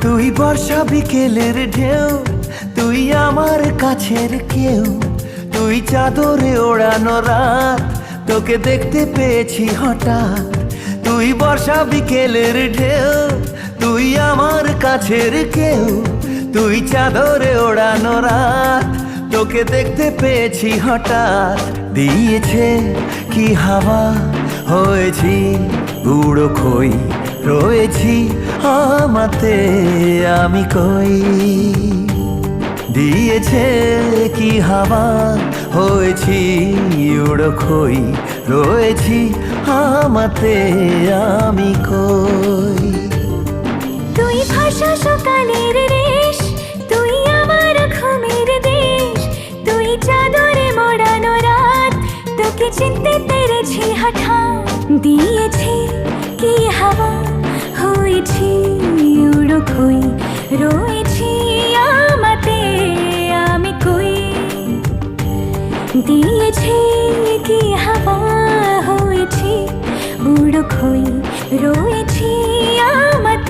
তুই বর্ষা বিকেলের ঢেউ, তুই আমার কাছের কেউ, তুই চাদরে ওড়ানো রাত, তোকে দেখতে পেয়েছি হঠাৎ। তুই বর্ষা বিকেলের ঢেউ, তুই আমার কাছের কেউ, তুই চাদরে ওড়ানো রাত, তোকে দেখতে পেয়েছি হঠাৎ। দিয়েছে কি হাওয়া, হয়েছি বুড়ো খই, রয়েছি আমাতে আমি কই। দিয়েছে কি হাওয়া, হয়েছি উড়ো খই, রয়েছি আমাতে আমি কই। তুই ভাষা সকালের রেশ, তুই আমার ঘুমের দেশ, তুই চাদরে মোড়ানো রাত, তোকে চিনতে পেরেছি হঠাৎ। দিয়েছি কি হাওয়া, হয়েছি উড়ো খই, রয়েছি আমাতে আমি কই। দিয়েছি কি হাওয়া, হয়েছি উড়ো খই, রয়েছি